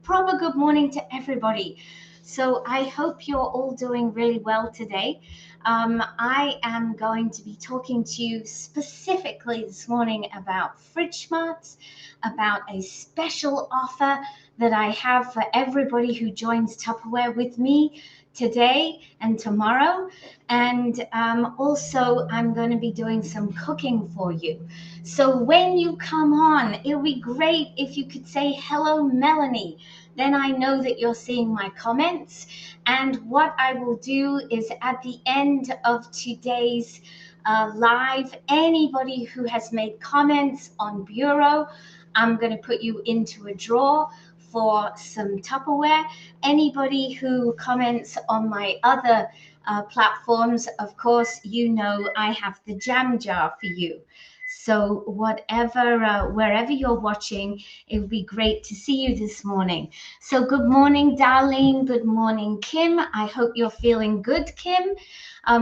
proper good morning to everybody. So I hope you're all doing really well today. I am going to be talking to you specifically this morning about Fridge Smarts, about a special offer that I have for everybody who joins Tupperware with me today and tomorrow. And also, I'm going to be doing some cooking for you. So when you come on, it would be great if you could say, hello, Melanie. Then I know that you're seeing my comments. And what I will do is at the end of today's live, anybody who has made comments on Bureau, I'm going to put you into a draw for some Tupperware. Anybody who comments on my other platforms, of course, you know I have the jam jar for you. So wherever you're watching, it would be great to see you this morning. So good morning, Darlene. Good morning, Kim. I hope you're feeling good, Kim.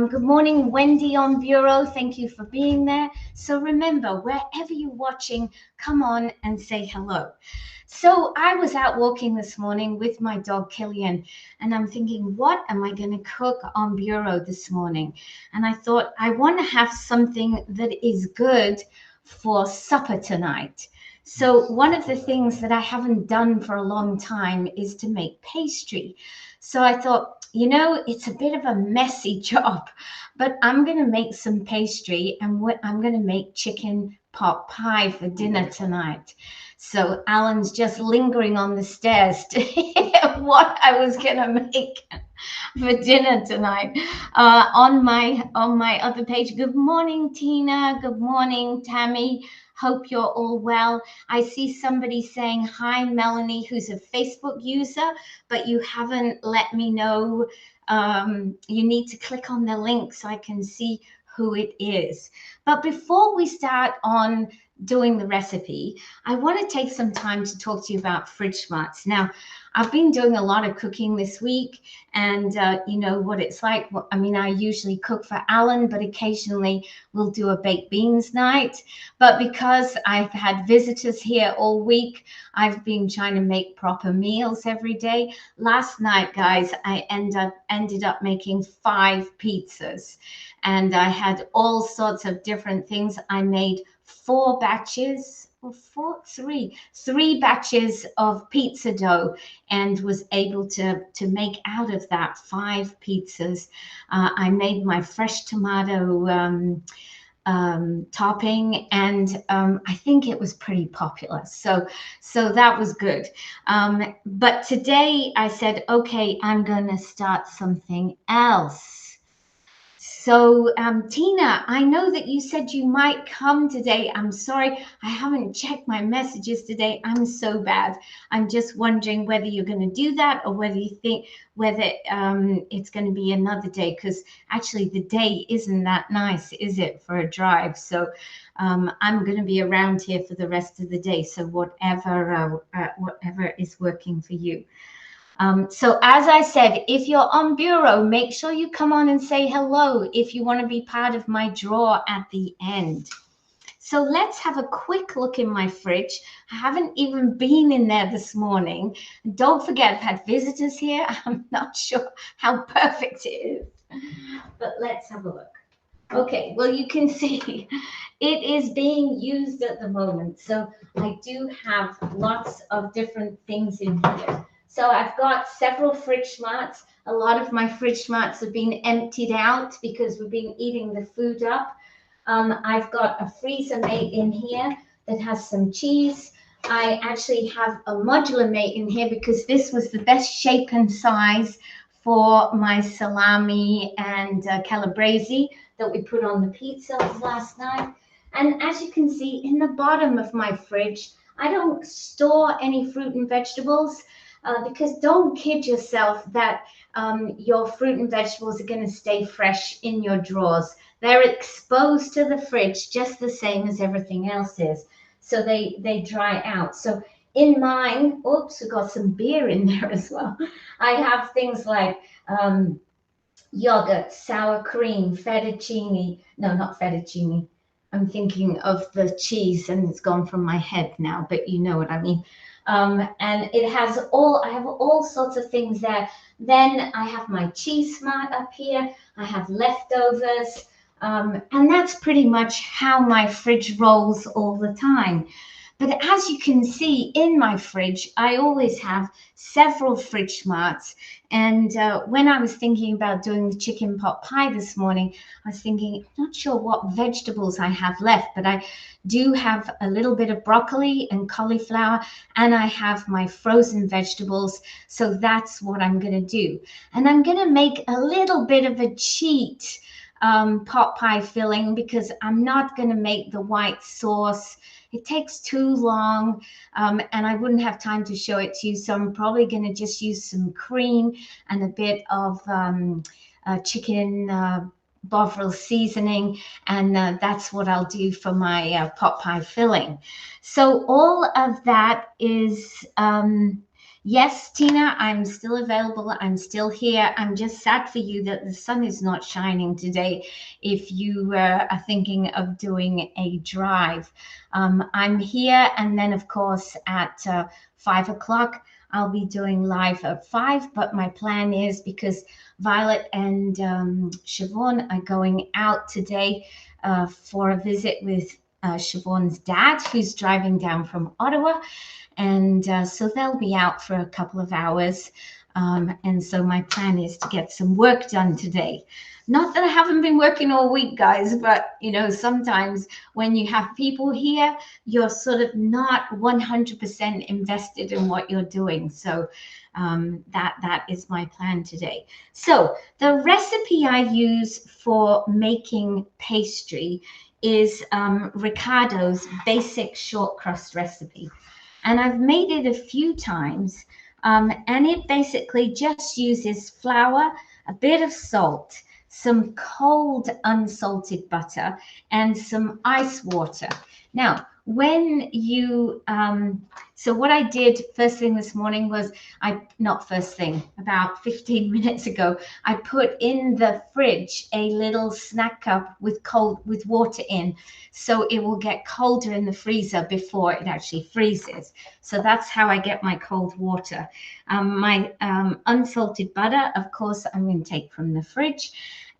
Good morning, Wendy on Bureau. Thank you for being there. So remember, wherever you're watching, come on and say hello. So I was out walking this morning with my dog Killian, and I'm thinking, what am I going to cook on Bureau this morning? And I thought, I want to have something that is good for supper tonight. So one of the things that I haven't done for a long time is to make pastry. So I thought, it's a bit of a messy job, but I'm going to make some pastry, and I'm going to make chicken pot pie for dinner tonight. So Alan's just lingering on the stairs to hear what I was going to make for dinner tonight. On my other page. Good morning, Tina. Good morning, Tammy. Hope you're all well. I see somebody saying hi, Melanie, who's a Facebook user, but you haven't let me know. You need to click on the link so I can see who it is. But before we start on doing the recipe, I want to take some time to talk to you about Fridge Smarts. Now, I've been doing a lot of cooking this week, and you know what it's like. I mean, I usually cook for Alan, but occasionally we'll do a baked beans night. But because I've had visitors here all week, I've been trying to make proper meals every day. Last night, guys, I ended up making 5 pizzas, and I had all sorts of different things. I made 4 batches, or three batches of pizza dough, and was able to make out of that 5 pizzas. I made my fresh tomato topping, and I think it was pretty popular. So that was good. But today I said, okay, I'm going to start something else. So, Tina, I know that you said you might come today. I'm sorry, I haven't checked my messages today. I'm so bad. I'm just wondering whether you're going to do that, or whether you think whether it's going to be another day, because actually the day isn't that nice, is it, for a drive? So I'm going to be around here for the rest of the day. So whatever is working for you. So as I said, if you're on Bureau, make sure you come on and say hello if you want to be part of my draw at the end. So let's have a quick look in my fridge. I haven't even been in there this morning. Don't forget, I've had visitors here. I'm not sure how perfect it is, but let's have a look. Okay, well, you can see it is being used at the moment. So I do have lots of different things in here. So I've got several Fridge Smarts. A lot of my Fridge Smarts have been emptied out because we've been eating the food up. I've got a freezer mate in here that has some cheese. I actually have a modular mate in here because this was the best shape and size for my salami and calabrese that we put on the pizzas last night. And as you can see in the bottom of my fridge, I don't store any fruit and vegetables because don't kid yourself that your fruit and vegetables are going to stay fresh in your drawers. They're exposed to the fridge just the same as everything else is. So they dry out. So in mine, oops, we've got some beer in there as well. I have things like yogurt, sour cream, fettuccine. No, not fettuccine. I'm thinking of the cheese and it's gone from my head now, but you know what I mean. And it has I have all sorts of things there. Then I have my cheese smart up here. I have leftovers. And that's pretty much how my fridge rolls all the time. But as you can see in my fridge, I always have several fridge smarts. And when I was thinking about doing the chicken pot pie this morning, I was thinking, I'm not sure what vegetables I have left, but I do have a little bit of broccoli and cauliflower, and I have my frozen vegetables. So that's what I'm going to do. And I'm going to make a little bit of a cheat pot pie filling, because I'm not going to make the white sauce. It takes too long, and I wouldn't have time to show it to you. So I'm probably going to just use some cream and a bit of chicken Bovril seasoning, and that's what I'll do for my pot pie filling. So all of that is yes, Tina, I'm still available. I'm still here. I'm just sad for you that the sun is not shining today if you are thinking of doing a drive. I'm here, and then, of course, at 5 o'clock, I'll be doing live at 5. But my plan is, because Violet and Siobhan are going out today for a visit with Siobhan's dad, who's driving down from Ottawa. And so they'll be out for a couple of hours. And so my plan is to get some work done today. Not that I haven't been working all week, guys, but, you know, sometimes when you have people here, you're sort of not 100% invested in what you're doing. So that is my plan today. So the recipe I use for making pastry is Ricardo's basic short crust recipe. And I've made it a few times, and it basically just uses flour, a bit of salt, some cold unsalted butter, and some ice water. Now, when you, so what I did first thing this morning was, not first thing, about 15 minutes ago, I put in the fridge a little snack cup with water in, so it will get colder in the freezer before it actually freezes. So that's how I get my cold water. My unsalted butter, of course, I'm going to take from the fridge.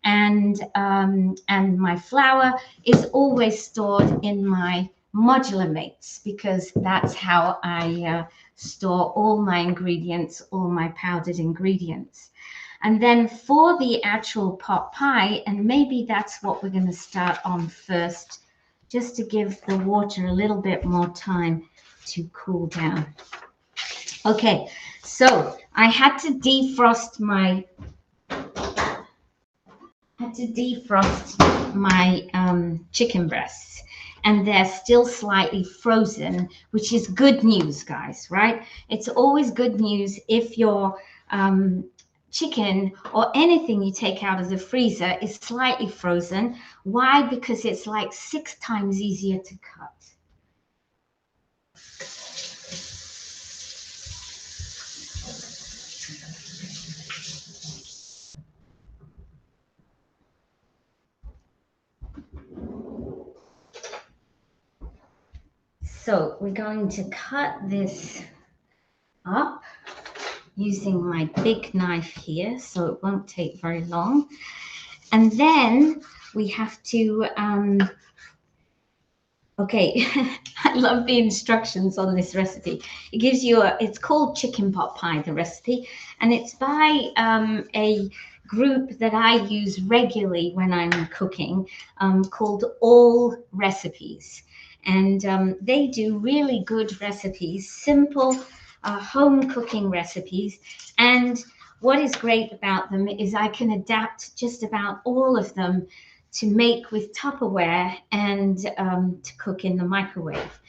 And my flour is always stored in my modular mates, because that's how I store all my ingredients, all my powdered ingredients. And then for the actual pot pie, and maybe that's what we're going to start on first, just to give the water a little bit more time to cool down. Okay, so I had to defrost my chicken breasts, and they're still slightly frozen, which is good news, guys, right? It's always good news if your chicken or anything you take out of the freezer is slightly frozen. Why? Because it's like 6 times easier to cut. So we're going to cut this up using my big knife here, so it won't take very long. And then we have to, okay, I love the instructions on this recipe. It gives you it's called chicken pot pie, the recipe, and it's by a group that I use regularly when I'm cooking, called All Recipes. And they do really good recipes, simple home cooking recipes. And what is great about them is I can adapt just about all of them to make with Tupperware and to cook in the microwave.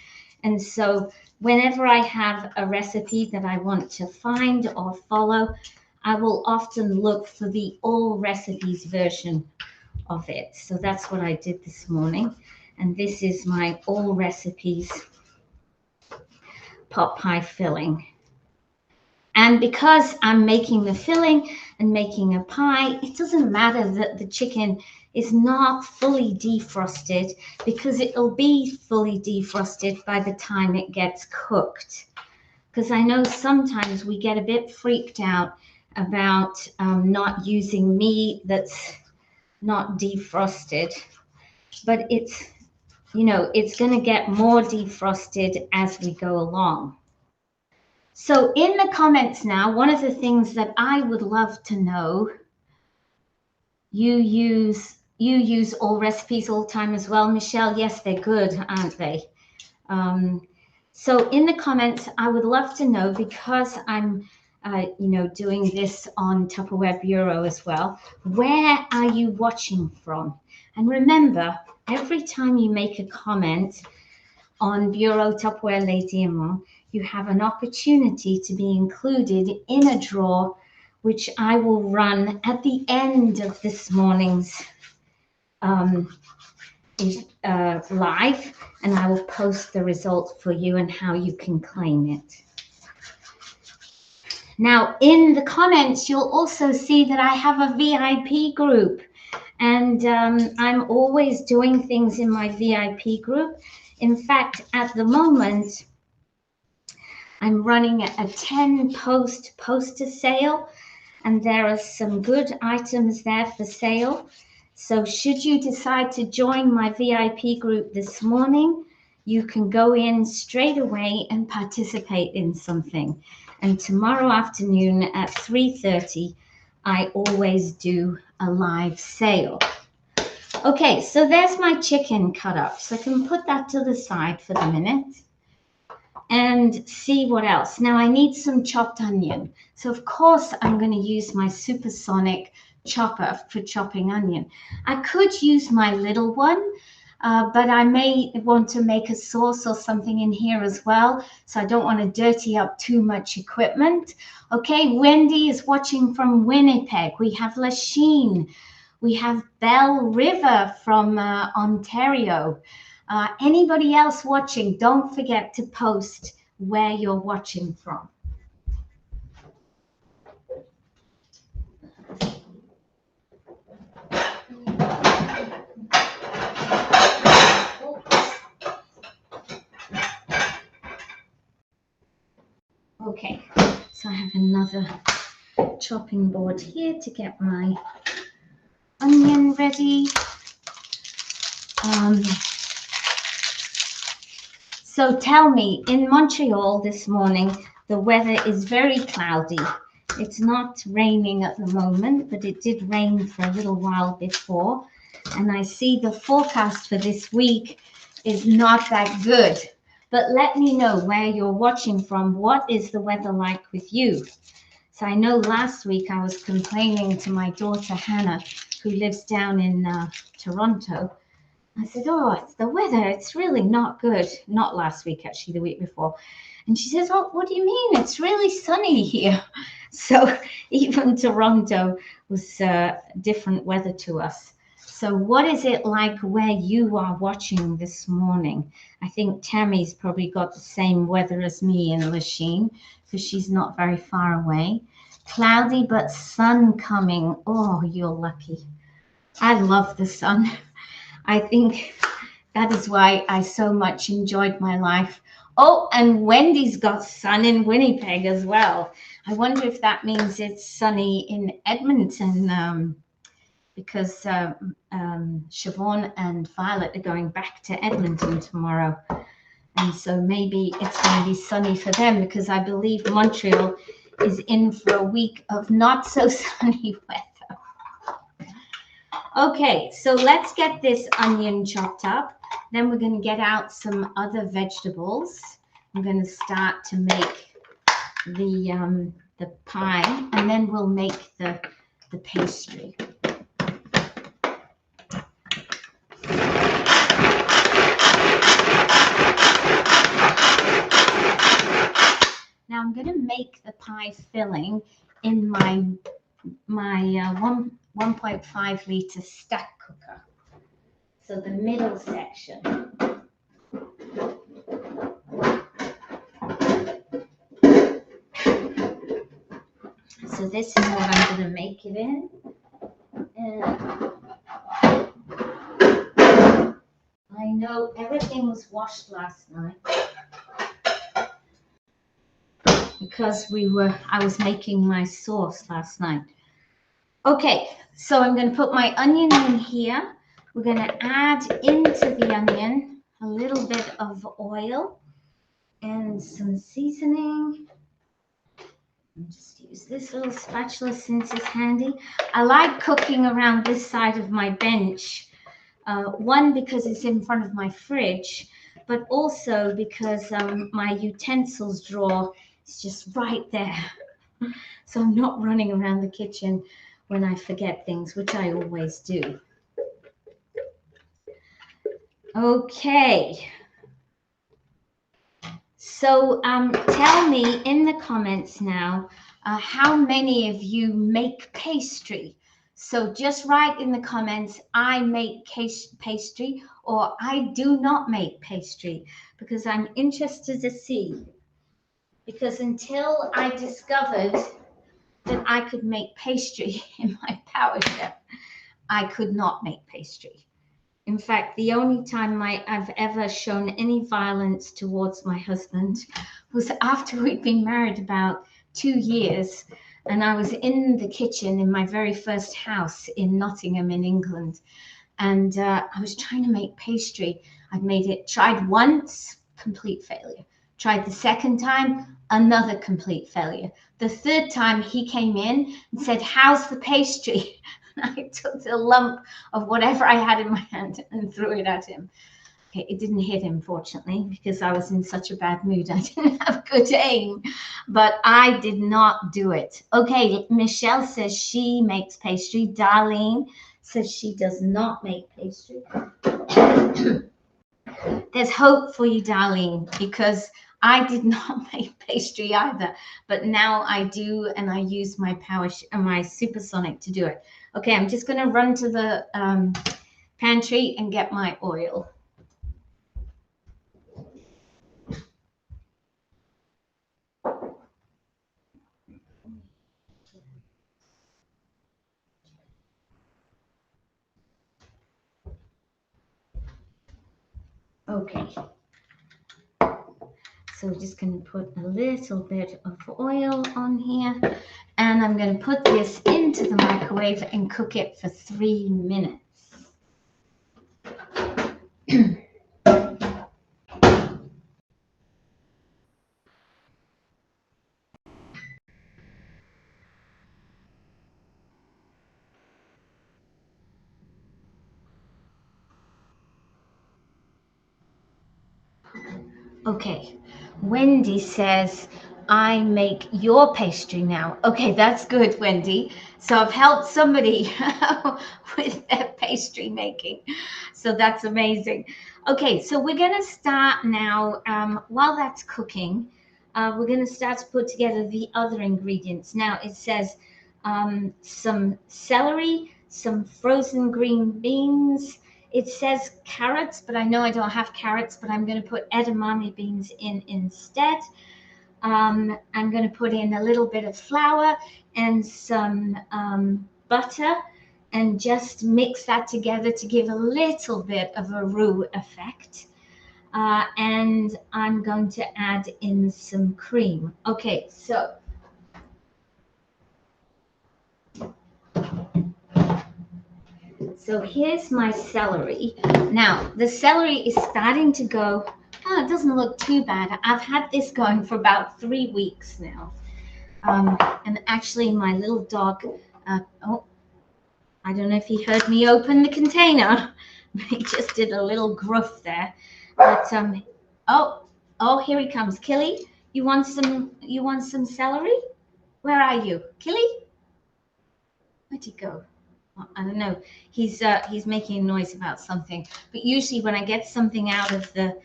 And so whenever I have a recipe that I want to find or follow, I will often look for the All Recipes version of it. So that's what I did this morning. And this is my All Recipes pot pie filling. And because I'm making the filling and making a pie, it doesn't matter that the chicken is not fully defrosted, because it'll be fully defrosted by the time it gets cooked. because I know sometimes we get a bit freaked out about not using meat that's not defrosted, but it's, you know, it's going to get more defrosted as we go along. So in the comments now, one of the things that I would love to know, you use All Recipes All Time as well, Michelle? Yes, they're good, aren't they? So in the comments, I would love to know, because I'm doing this on Tupperware Bureau as well, where are you watching from? And remember, every time you make a comment on Bureau Tupperware Les Diamants, you have an opportunity to be included in a draw, which I will run at the end of this morning's live, and I will post the result for you and how you can claim it. Now, in the comments, you'll also see that I have a VIP group, and I'm always doing things in my VIP group. In fact, at the moment, I'm running a 10 poster sale, and there are some good items there for sale. So should you decide to join my VIP group this morning, you can go in straight away and participate in something. And tomorrow afternoon at 3:30, I always do a live sale. Okay, so there's my chicken cut up. So I can put that to the side for the minute and see what else. Now I need some chopped onion. So of course I'm going to use my supersonic chopper for chopping onion. I could use my little one, but I may want to make a sauce or something in here as well. So I don't want to dirty up too much equipment. Okay, Wendy is watching from Winnipeg. We have Lachine. We have Belle River from Ontario. Anybody else watching, don't forget to post where you're watching from. Okay, so I have another chopping board here to get my onion ready. So tell me, in Montreal this morning, the weather is very cloudy. It's not raining at the moment, but it did rain for a little while before. And I see the forecast for this week is not that good. But let me know where you're watching from. What is the weather like with you? So I know last week I was complaining to my daughter Hannah, who lives down in Toronto. I said, oh, it's the weather. It's really not good. Not last week, actually, the week before. And she says, oh, what do you mean? It's really sunny here. So even Toronto was different weather to us. So what is it like where you are watching this morning? I think Tammy's probably got the same weather as me in Lachine, because she's not very far away. Cloudy, but sun coming. Oh, you're lucky. I love the sun. I think that is why I so much enjoyed my life. Oh, and Wendy's got sun in Winnipeg as well. I wonder if that means it's sunny in Edmonton, because Siobhan and Violet are going back to Edmonton tomorrow. And so maybe it's going to be sunny for them, because I believe Montreal is in for a week of not so sunny weather. Okay, so let's get this onion chopped up. Then we're going to get out some other vegetables. I'm going to start to make the pie, and then we'll make the pastry. Now I'm going to make the pie filling in my 1.5 liter stack cooker. So the middle section. So this is what I'm going to make it in. And I know everything was washed last night. because I was making my sauce last night. Okay, so I'm going to put my onion in here. We're going to add into the onion a little bit of oil and some seasoning. I'll just use this little spatula since it's handy. I like cooking around this side of my bench. One, because it's in front of my fridge, but also because my utensils drawer is just right there. So I'm not running around the kitchen when I forget things, which I always do. Okay. So tell me in the comments now, how many of you make pastry? So just write in the comments, I make pastry, or I do not make pastry, because I'm interested to see. Because until I discovered that I could make pastry in my PowerChef, I could not make pastry. In fact, the only time I've ever shown any violence towards my husband was after we'd been married about 2 years, and I was in the kitchen in my very first house in Nottingham in England, and I was trying to make pastry. Tried once, complete failure. Tried the second time, another complete failure. The third time he came in and said, "How's the pastry?" I took the lump of whatever I had in my hand and threw it at him. Okay, it didn't hit him, fortunately, because I was in such a bad mood. I didn't have good aim, but I did not do it. Okay, Michelle says she makes pastry. Darlene says she does not make pastry. There's hope for you, Darlene, because I did not make pastry either, but now I do, and I use my my Supersonic to do it. Okay, I'm just going to run to the pantry and get my oil. Okay. So we're just going to put a little bit of oil on here, and I'm going to put this into the microwave and cook it for 3 minutes. Okay, Wendy says, I make your pastry now. Okay, that's good, Wendy. So I've helped somebody with their pastry making. So that's amazing. Okay, so we're going to start now. While that's cooking, we're going to start to put together the other ingredients. Now it says some celery, some frozen green beans. It says carrots, but I know I don't have carrots, but I'm going to put edamame beans in instead. I'm going to put in a little bit of flour and some butter and just mix that together to give a little bit of a roux effect. And I'm going to add in some cream. Okay, so here's my celery. Now, the celery is starting to go, oh, it doesn't look too bad. I've had this going for about 3 weeks now. And actually, my little dog, oh, I don't know if he heard me open the container. He just did a little gruff there. But, oh, here he comes. Killy, you want some celery? Where are you? Killy? Where'd he go? I don't know. He's making a noise about something. But usually when I get something out of the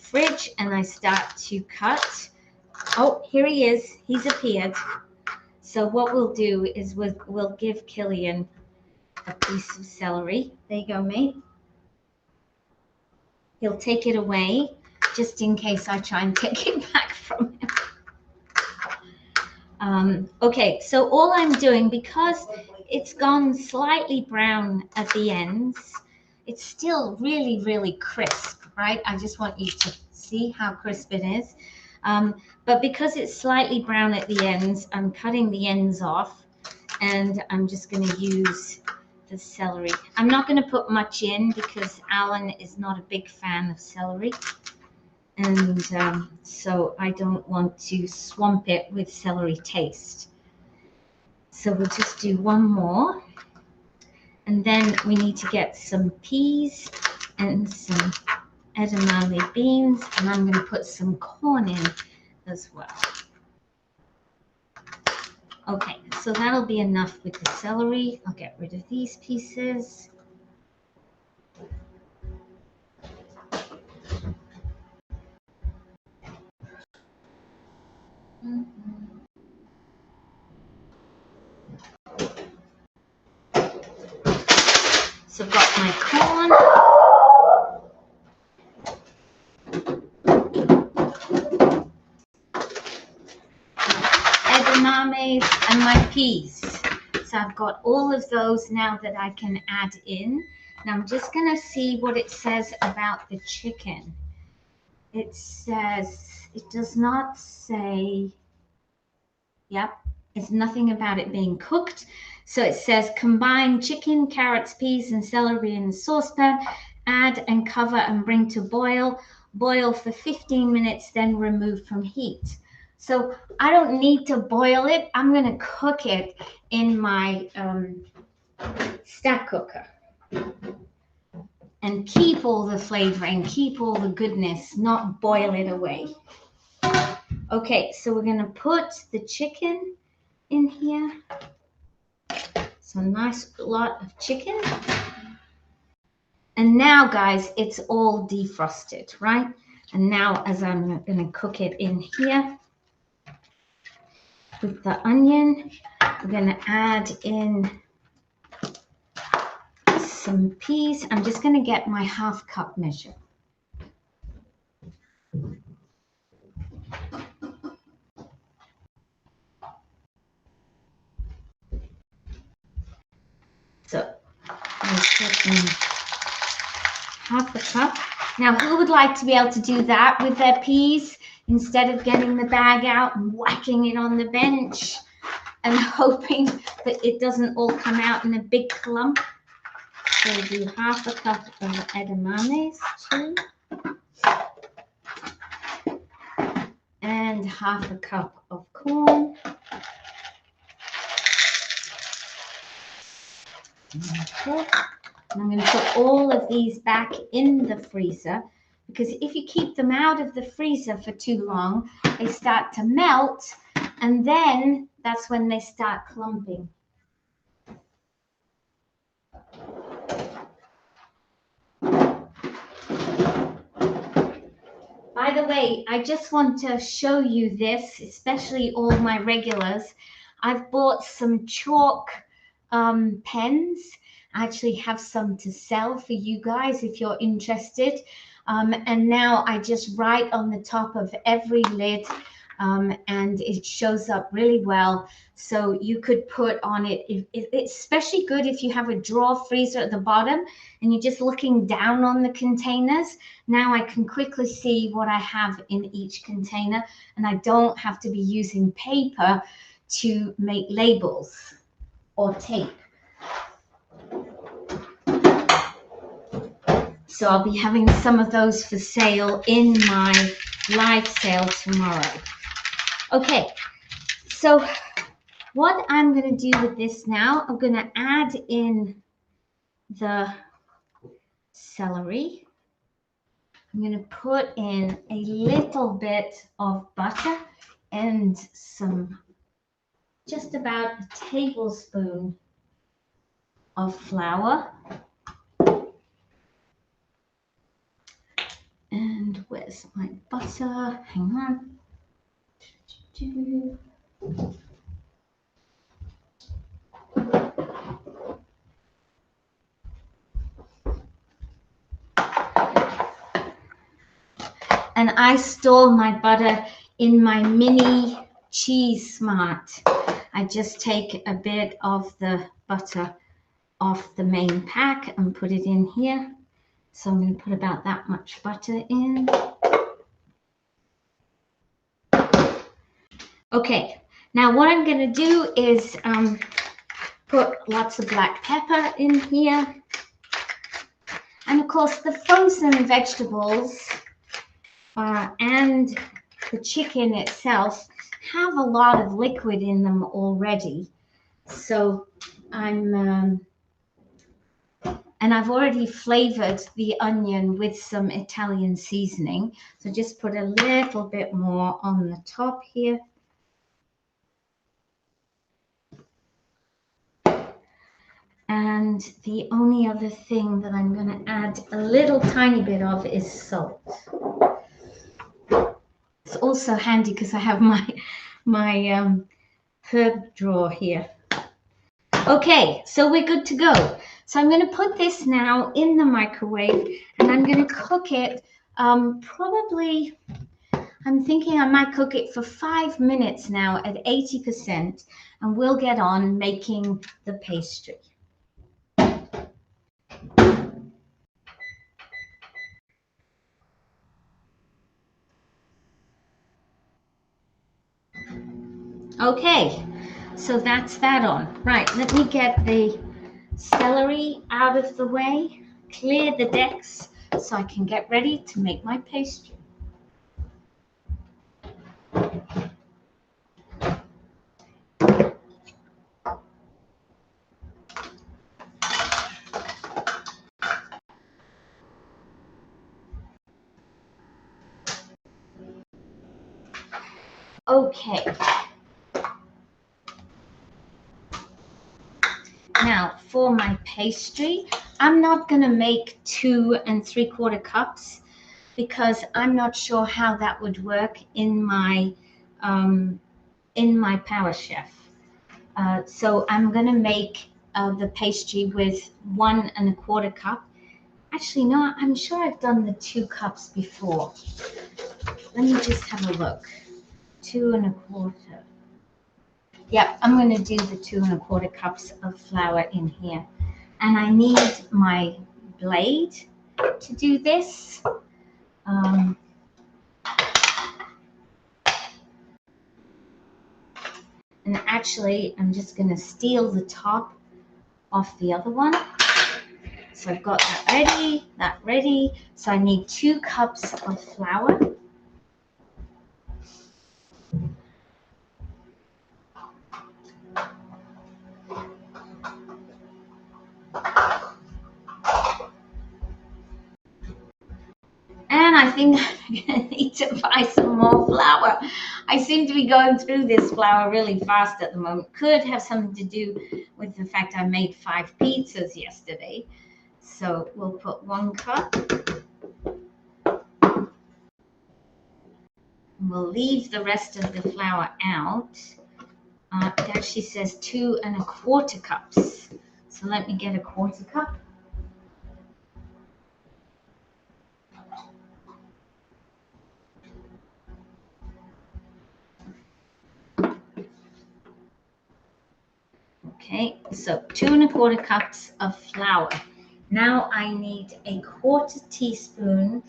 fridge and I start to cut, oh, here he is. He's appeared. So what we'll do is we'll give Killian a piece of celery. There you go, mate. He'll take it away just in case I try and take it back from him. Okay, so all I'm doing, because it's gone slightly brown at the ends, it's still really, really crisp, right? I just want you to see how crisp it is. But because it's slightly brown at the ends, I'm cutting the ends off, and I'm just going to use the celery. I'm not going to put much in because Alan is not a big fan of celery, and so I don't want to swamp it with celery taste. So we'll just do one more, and then we need to get some peas and some edamame beans, and I'm going to put some corn in as well. Okay, so that'll be enough with the celery. I'll get rid of these pieces. So I've got my corn. Edamames and my peas. So I've got all of those now that I can add in. Now I'm just going to see what it says about the chicken. It says, it does not say, yep, it's nothing about it being cooked. So it says combine chicken, carrots, peas, and celery in the saucepan, add and cover and bring to boil. Boil for 15 minutes, then remove from heat. So I don't need to boil it. I'm going to cook it in my stack cooker and keep all the flavor and keep all the goodness, not boil it away. Okay, so we're going to put the chicken in here. So a nice lot of chicken. And now, guys, it's all defrosted, right? And now as I'm going to cook it in here with the onion, we're going to add in some peas. I'm just going to get my ½ cup measure. So I'm putting ½ cup. Now, who would like to be able to do that with their peas instead of getting the bag out and whacking it on the bench and hoping that it doesn't all come out in a big clump? So we'll do ½ cup of edamames too. And ½ cup of corn. Okay. And I'm going to put all of these back in the freezer, because if you keep them out of the freezer for too long, they start to melt, and then that's when they start clumping. By the way, I just want to show you this, especially all my regulars. I've bought some chalk pens. I actually have some to sell for you guys if you're interested. And now I just write on the top of every lid, and it shows up really well. So you could put on it, it's especially good if you have a drawer freezer at the bottom and you're just looking down on the containers. Now I can quickly see what I have in each container, and I don't have to be using paper to make labels or tape. So I'll be having some of those for sale in my live sale tomorrow. Okay, so what I'm going to do with this now, I'm going to add in the celery. I'm going to put in a little bit of butter and some, just about a tablespoon of flour. And where's my butter? Hang on. And I store my butter in my mini Cheese Smart. I just take a bit of the butter off the main pack and put it in here. So I'm going to put about that much butter in. Okay, now what I'm going to do is put lots of black pepper in here. And of course, the frozen vegetables and the chicken itself have a lot of liquid in them already. So and I've already flavored the onion with some Italian seasoning. So just put a little bit more on the top here. And the only other thing that I'm going to add a little tiny bit of is salt. It's also handy because I have my herb drawer here. Okay, so we're good to go. So I'm going to put this now in the microwave, and I'm going to cook it probably, I'm thinking I might cook it for 5 minutes now at 80%, and we'll get on making the pastry. Okay, so that's that on. Right, let me get the celery out of the way, clear the decks so I can get ready to make my pastry. Okay. Now for my pastry, I'm not going to make 2 3/4 cups because I'm not sure how that would work in my PowerChef. So I'm going to make the pastry with 1 1/4 cup. Actually, no, I'm sure I've done the 2 cups before. Let me just have a look. 2 1/4. Yep, I'm going to do the 2 1/4 cups of flour in here. And I need my blade to do this. And actually, I'm just going to steal the top off the other one. So I've got that ready. So I need 2 cups of flour. And I think I'm going to need to buy some more flour. I seem to be going through this flour really fast at the moment. Could have something to do with the fact I made 5 pizzas yesterday. So we'll put 1 cup. We'll leave the rest of the flour out. It actually says 2 1/4 cups. So let me get a 1/4 cup. Okay, so 2 1/4 cups of flour. Now I need a 1/4 teaspoon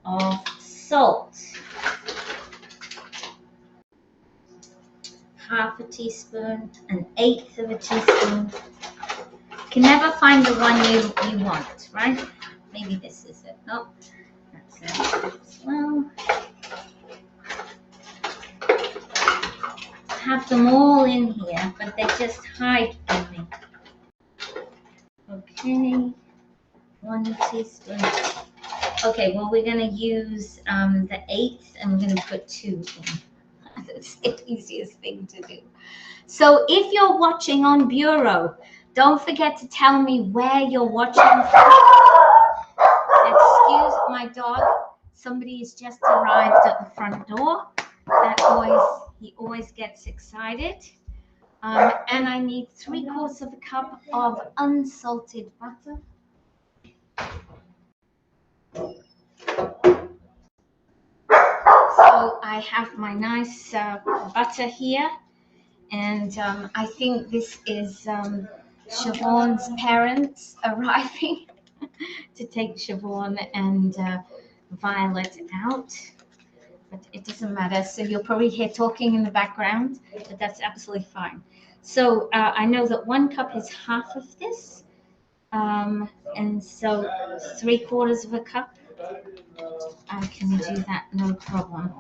of salt. 1/2 teaspoon, 1/8 of a teaspoon. You can never find the one you want, right? Maybe this is it. No, that's it as well. I have them all in here, but they just hide from me. Okay, 1 teaspoon. Okay, well, we're going to use the 1/8, and we're going to put 2 in. That's the easiest thing to do. So if you're watching on Bureau, don't forget to tell me where you're watching from. Excuse my dog. Somebody has just arrived at the front door. He always gets excited. And I need 3/4 of a cup of unsalted butter. So I have my nice butter here, and I think this is Siobhan's parents arriving to take Siobhan and Violet out. but it doesn't matter. So you'll probably hear talking in the background, but that's absolutely fine. So I know that 1 cup is half of this, and so 3/4 of a cup, I can do that no problem.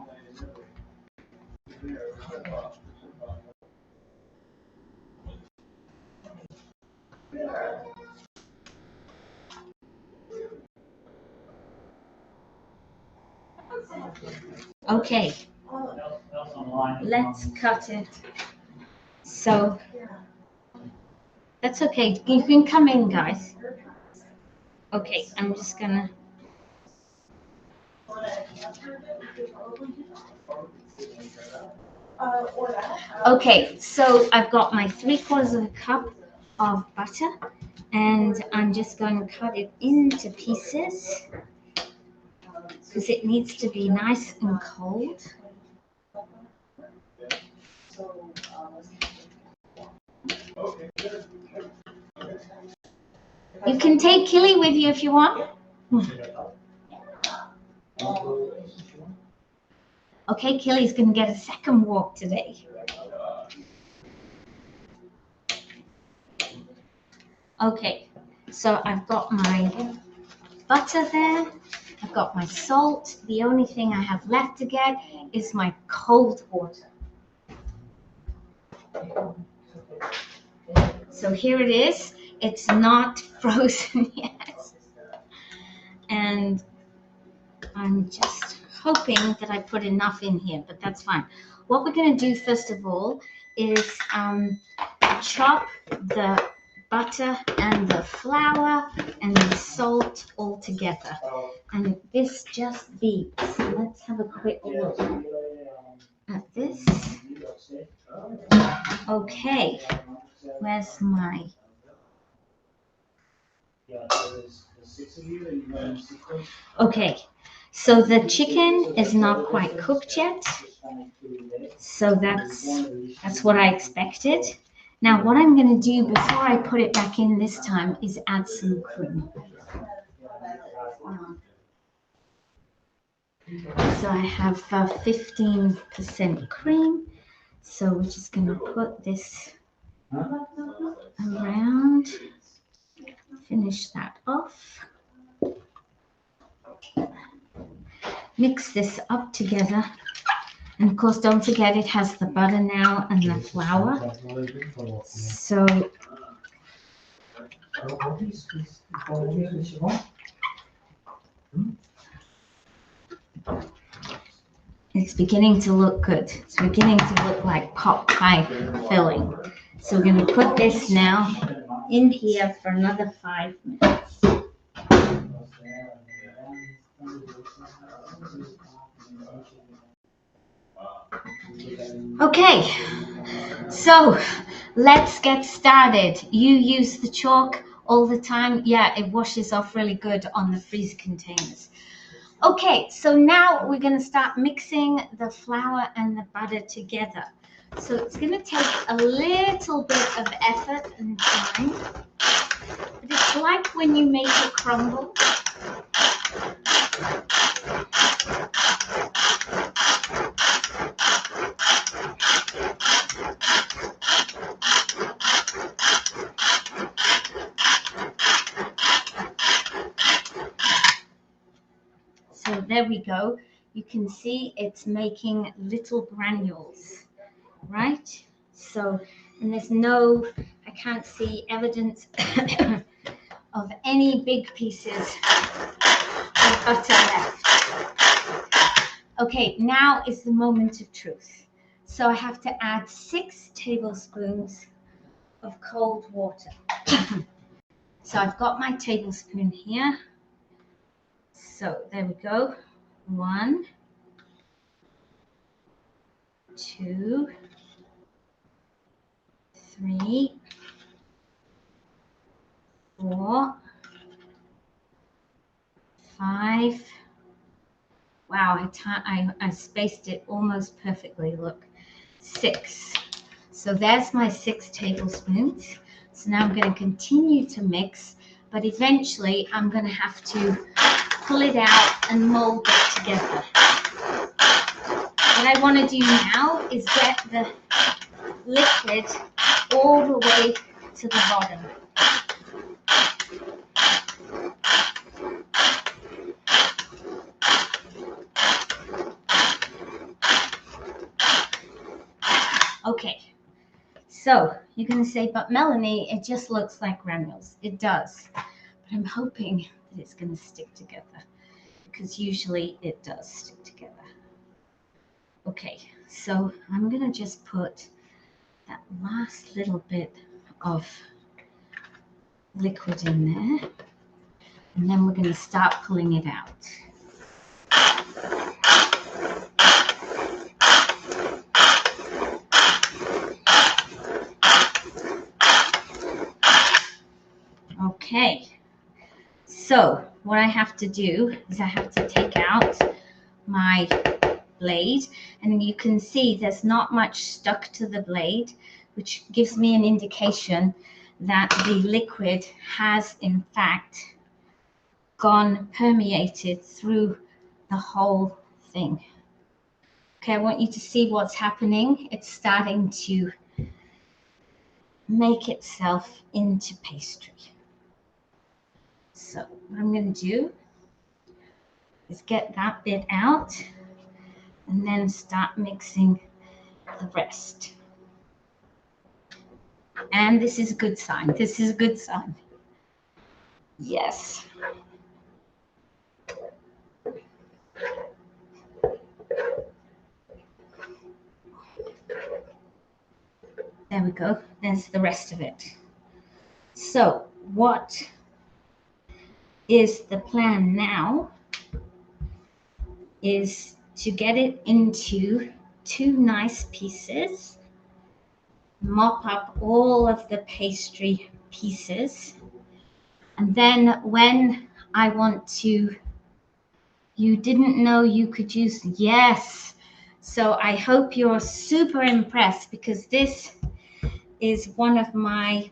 Okay, let's cut it. So that's okay. You can come in, guys. Okay, I'm just gonna. Okay, so I've got my 3/4 of a cup of butter, and I'm just going to cut it into pieces because it needs to be nice and cold. You can take Killy with you if you want. Okay, Killy's going to get a second walk today. Okay, so I've got my butter there. I've got my salt. The only thing I have left to get is my cold water. So here it is. It's not frozen yet. And I'm just hoping that I put enough in here, but that's fine. What we're going to do first of all is chop the butter and the flour and the salt all together. And this just beeps. Let's have a quick look at this. Okay, where's my... Okay, so the chicken is not quite cooked yet. So that's what I expected. Now what I'm going to do before I put it back in this time is add some cream. So I have 15% cream. So we're just going to put this around, finish that off. Mix this up together. And of course, don't forget it has the butter now and the flour. So it's beginning to look good. It's beginning to look like pot pie filling. So we're going to put this now in here for another 5 minutes. Okay, so let's get started. You use the chalk all the time. Yeah, it washes off really good on the freezer containers. Okay, so now we're going to start mixing the flour and the butter together. So it's going to take a little bit of effort and time, but it's like when you make a crumble. So there we go. You can see it's making little granules, right? So, and there's no, I can't see evidence of any big pieces of butter left. Okay, now is the moment of truth. So I have to add 6 tablespoons of cold water. So I've got my tablespoon here. So there we go. 1, 2, 3, 4, 5. Wow, I spaced it almost perfectly. Look, 6. So there's my 6 tablespoons. So now I'm going to continue to mix, but eventually I'm going to have to pull it out and mold it together. what I want to do now is get the liquid all the way to the bottom. Okay, so you're going to say, but Melanie, it just looks like granules. It does, but I'm hoping that it's going to stick together, because usually it does stick together. Okay, so I'm going to just put that last little bit of liquid in there, and then we're going to start pulling it out. Okay, so what I have to do is I have to take out my blade, and you can see there's not much stuck to the blade, which gives me an indication that the liquid has in fact permeated through the whole thing. Okay, I want you to see what's happening. It's starting to make itself into pastry. So what I'm going to do is get that bit out and then start mixing the rest. And this is a good sign. This is a good sign. Yes. There we go. There's the rest of it. So what is the plan now is to get it into two nice pieces, mop up all of the pastry pieces, and then when I want to, you didn't know you could use, yes. So I hope you're super impressed, because this is one of my,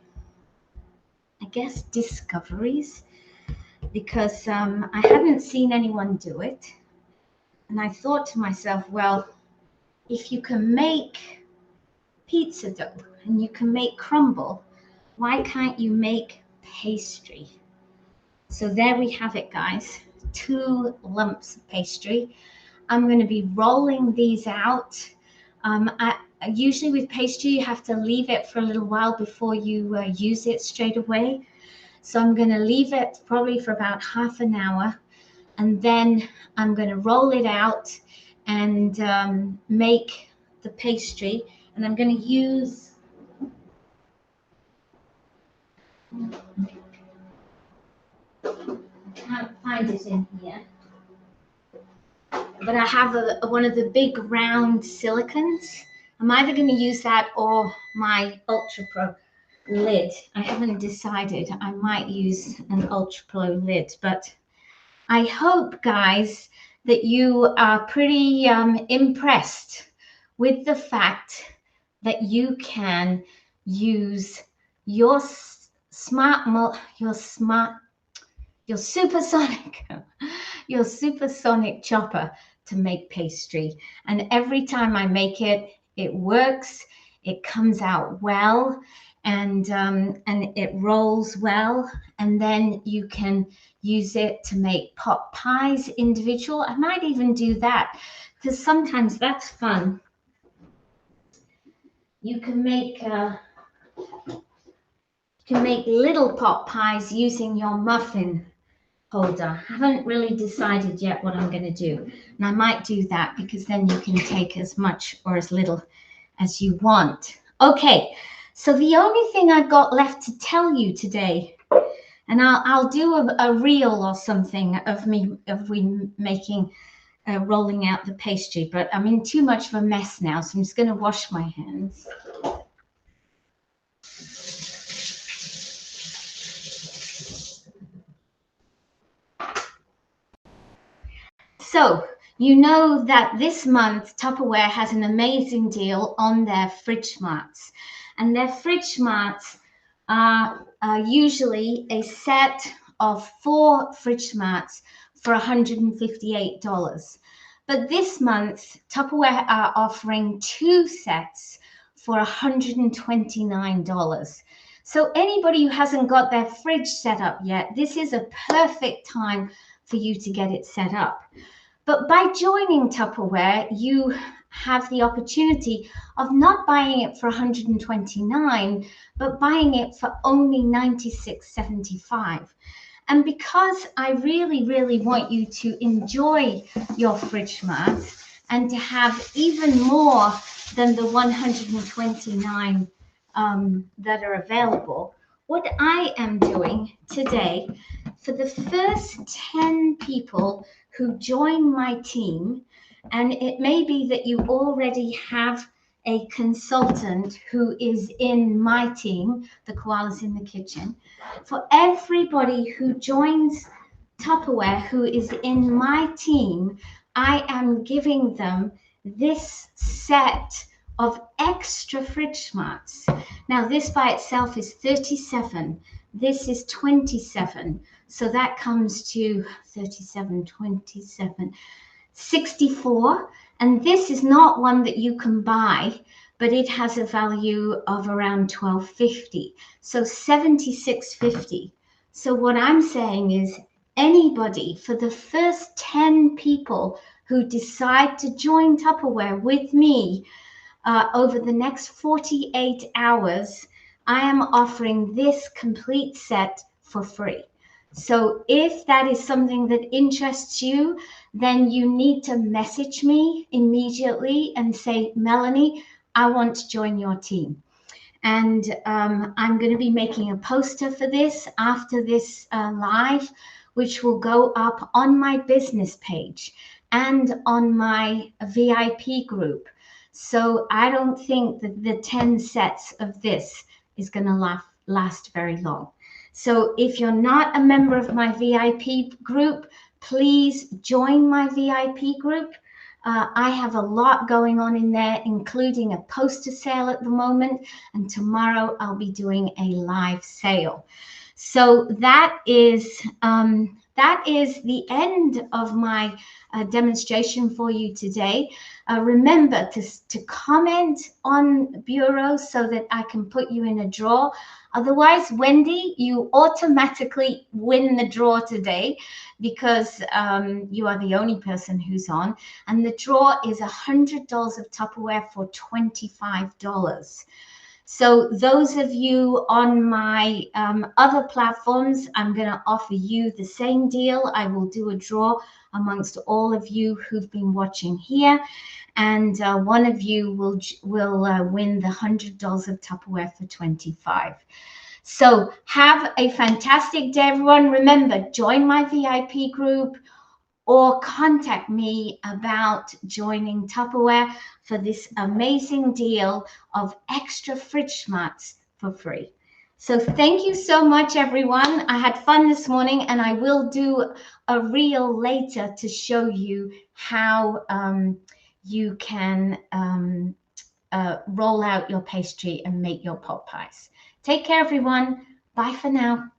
I guess, discoveries, because I hadn't seen anyone do it. And I thought to myself, well, if you can make pizza dough and you can make crumble, why can't you make pastry? So there we have it, guys. 2 lumps of pastry. I'm going to be rolling these out. Usually with pastry, you have to leave it for a little while before you use it straight away. So I'm going to leave it probably for about half an hour, and then I'm going to roll it out and make the pastry. And I'm going to use, I can't find it in here, but I have one of the big round silicons. I'm either going to use that or my Ultra Pro lid. I haven't decided. I might use an Ultra Pro lid, but I hope, guys, that you are pretty impressed with the fact that you can use your supersonic chopper to make pastry. And every time I make it, it works. It comes out well, and it rolls well. And then you can use it to make pot pies individual. I might even do that, because sometimes that's fun. You can make little pot pies using your muffin holder. I haven't really decided yet what I'm going to do, and I might do that, because then you can take as much or as little as you want. Okay, so the only thing I've got left to tell you today, and I'll do a reel or something of we making rolling out the pastry, but I'm in too much of a mess now, so I'm just going to wash my hands. So you know that this month Tupperware has an amazing deal on their fridge marts, and their fridge marts are usually a set of 4 fridge marts for $158. But this month, Tupperware are offering 2 sets for $129. So anybody who hasn't got their fridge set up yet, this is a perfect time for you to get it set up. But by joining Tupperware, you have the opportunity of not buying it for $129, but buying it for only $96.75. And because I really, really want you to enjoy your fridge mat and to have even more than the 129 that are available, what I am doing today, for the first 10 people who join my team, and it may be that you already have a consultant who is in my team, the Koalas in the Kitchen. For everybody who joins Tupperware who is in my team, I am giving them this set of extra fridge mats. Now, this by itself is 37. This is 27. So that comes to 37, 27, 64. And this is not one that you can buy, but it has a value of around $12.50. So $76.50. So what I'm saying is anybody, for the first 10 people who decide to join Tupperware with me over the next 48 hours, I am offering this complete set for free. So if that is something that interests you, then you need to message me immediately and say, Melanie, I want to join your team. And I'm going to be making a poster for this after this live, which will go up on my business page and on my VIP group. So I don't think that the 10 sets of this is going to last very long. So if you're not a member of my VIP group, please join my VIP group. I have a lot going on in there, including a poster sale at the moment, and tomorrow I'll be doing a live sale. So that is the end of my demonstration for you today. Remember to comment on Bureau so that I can put you in a draw. Otherwise, Wendy, you automatically win the draw today because you are the only person who's on. And the draw is $100 of Tupperware for $25. So those of you on my other platforms, I'm going to offer you the same deal. I will do a draw amongst all of you who've been watching here. And one of you will win the $100 of Tupperware for $25. So have a fantastic day, everyone. Remember, join my VIP group or contact me about joining Tupperware for this amazing deal of extra fridge mats for free. So thank you so much, everyone. I had fun this morning, and I will do a reel later to show you how you can roll out your pastry and make your pot pies. Take care, everyone. Bye for now.